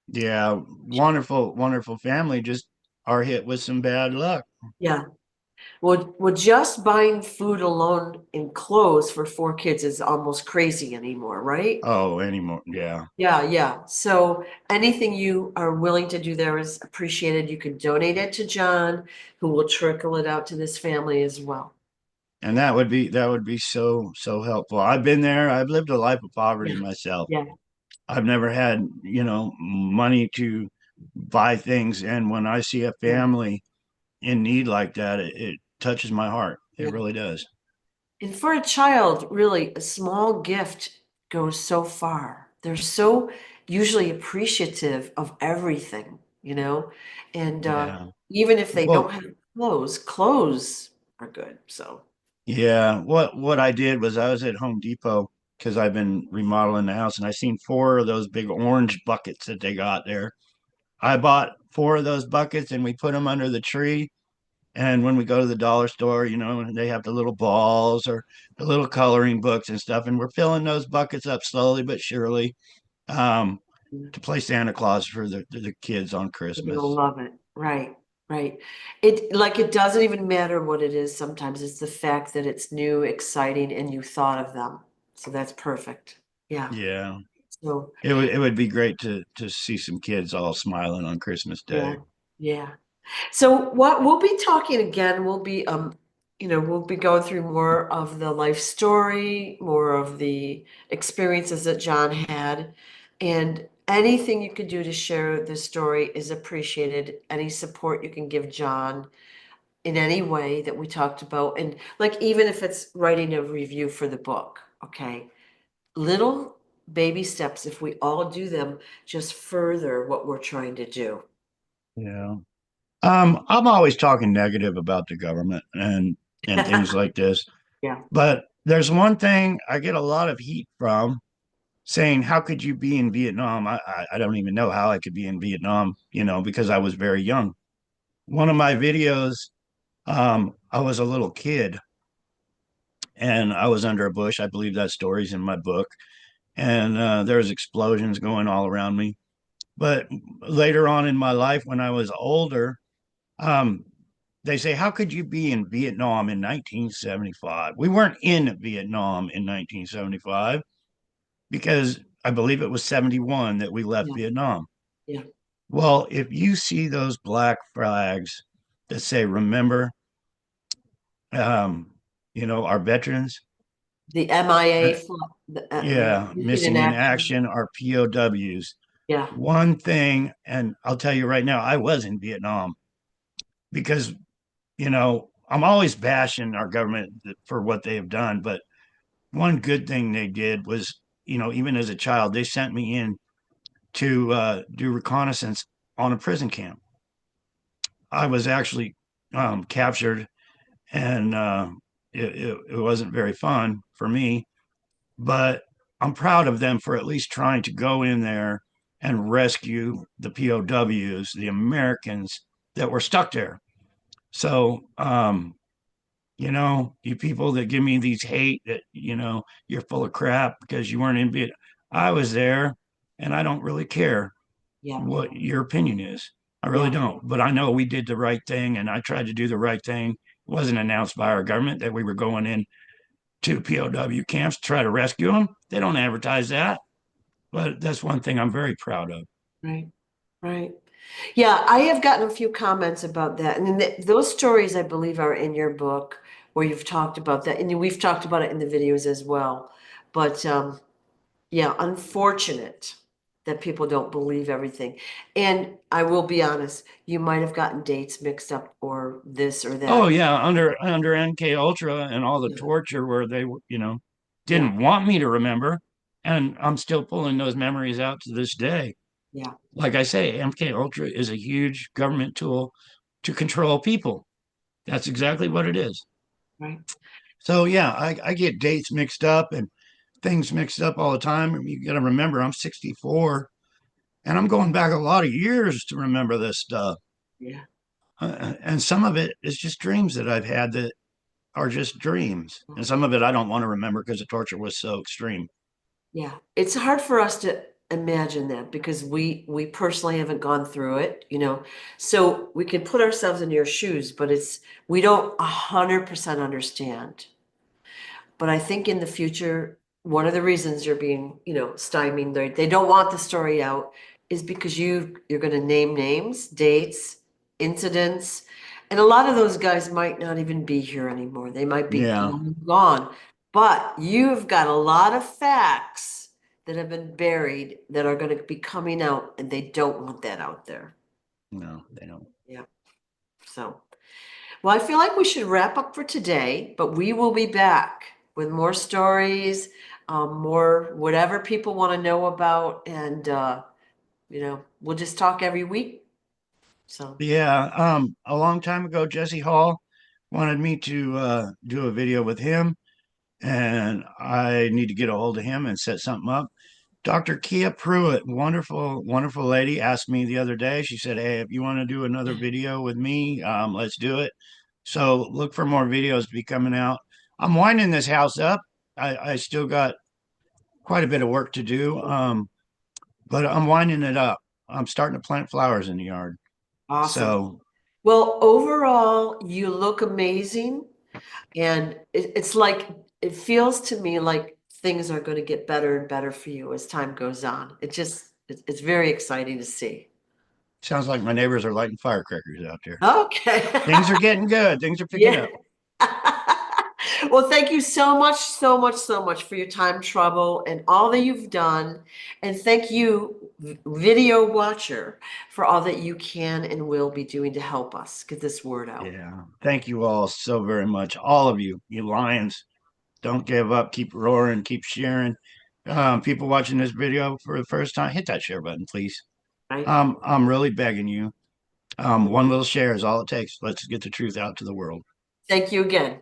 Yeah, wonderful family just are hit with some bad luck.
Yeah. Well, just buying food alone and clothes for 4 kids is almost crazy anymore, right?
Oh, anymore. Yeah.
Yeah, yeah. So anything you are willing to do there is appreciated. You can donate it to John, who will trickle it out to this family as well.
And that would be so helpful. I've been there. I've lived a life of poverty
Yeah,
myself.
yeah,
I've never had, money to buy things. And when I see a
yeah,
family in need like that, it touches my heart. It
yeah.
really does.
And for a child, really, a small gift goes so far. They're so usually appreciative of everything, and
Yeah.
even if they don't
Well,
have clothes are good. So,
yeah. What I did was I was at Home Depot because I've been remodeling the house, and I seen four of those big orange buckets that they got there. I bought four of those buckets and we put them under the tree. And when we go to the dollar store, they have the little balls or the little coloring books and stuff, and we're filling those buckets up slowly but surely, um, to play Santa Claus for the kids on
You're gonna
Christmas.
love it. Right, right. It doesn't even matter what it is sometimes. It's the fact that it's new, exciting, and you thought of them. So that's perfect. Yeah.
Yeah,
So
it would be great to see some kids all smiling on Christmas
yeah,
Day.
yeah. So what we'll be talking again, we'll be going through more of the life story, more of the experiences that John had, and anything you can do to share the story is appreciated. Any support you can give John in any way that we talked about, and like even if it's writing a review for the book, okay? Little baby steps, if we all do them, just further what we're trying to do.
Yeah. I'm always talking negative about the government and things like this,
Yeah,
but there's one thing I get a lot of heat from saying, "How could you be in Vietnam?" I don't even know how I could be in Vietnam, because I was very young. One of my videos, I was a little kid and I was under a bush. I believe that story's in my book, and there's explosions going all around me. But later on in my life, when I was older, um, they say, "How could you be in Vietnam in 1975?" We weren't in Vietnam in 1975 because I believe it was 71 that we left
yeah,
Vietnam.
yeah.
Well, if you see those black flags that say, "Remember, um, our veterans,"
The MIA,
uh,
the
yeah,
missing in
missing in
action.
action, our POWs.
Yeah,
One thing, and I'll tell you right now, I was in Vietnam because, I'm always bashing our government for what they have done. But one good thing they did was, even as a child, they sent me in to do reconnaissance on a prison camp. I was actually captured, and it wasn't very fun for me, but I'm proud of them for at least trying to go in there and rescue the POWs, the Americans that were stuck there. So, you people that give me these hate that, you're full of crap because you weren't in Vietnam. I was there, and I don't really care
yeah,
what your opinion is. I really
yeah,
don't. But I know we did the right thing, and I tried to do the right thing. It wasn't announced by our government that we were going in to POW camps to try to rescue them. They don't advertise that. But that's one thing I'm very proud of.
right, right. Yeah, I have gotten a few comments about that. And then those stories, I believe, are in your book where you've talked about that. And we've talked about it in the videos as well. But yeah, unfortunate that people don't believe everything. And I will be honest, you might have gotten dates mixed up or this or
Oh
that.
yeah, under NK Ultra and all the
Yeah,
torture where they
yeah,
didn't want me to remember, and I'm still pulling those memories out to this day.
yeah,
Like I say, MK Ultra is a huge government tool to control people. That's exactly what it is.
right.
So yeah, I get dates mixed up and things mixed up all the time. And you got to remember, I'm 64 and I'm going back a lot of years to remember this stuff.
Yeah.
And some of it is just dreams that I've had that are just dreams. And some of it I don't want to remember because the torture was so extreme.
Yeah, it's hard for us to imagine that because we personally haven't gone through it, So we can put ourselves in your shoes, but we don't 100% understand. But I think in the future, one of the reasons you're being, stymied, they don't want the story out, is because you're going to name names, dates, incidents, and a lot of those guys might not even be here anymore. They might be
Yeah,
long gone. But you've got a lot of facts that have been buried that are going to be coming out, and they don't want that out there.
no, they don't.
Yeah. So. Well, I feel like we should wrap up for today, but we will be back with more stories, more whatever people want to know about, and we'll just talk every week. So,
Yeah, a long time ago, Jesse Hall wanted me to do a video with him. and I need to get a hold of him and set something up. Dr. Kia Pruitt, wonderful, wonderful lady, asked me the other day. She said, "Hey, if you want to do another video with me, let's do it." So look for more videos to be coming out. I'm winding this house up. I still got quite a bit of work to do, but I'm winding it up. I'm starting to plant flowers in the yard.
Awesome.
So
Well, overall, you look amazing. And it's like, it feels to me like things are going to get better and better for you as time goes on. It's very exciting to see.
sounds like my neighbors are lighting firecrackers out there.
Okay.
Things are getting good. Things are picking
Yeah.
up.
Well, thank you so much, so much, so much for your time, trouble, and all that you've done. And thank you, video watcher, for all that you can and will be doing to help us get this word out.
Yeah. Thank you all so very much. All of you, you lions. Don't give up. Keep roaring. Keep sharing. People watching this video for the first time, hit that share button, please.
Right?
I'm really begging you. One little share is all it takes. Let's get the truth out to the world.
Thank you again.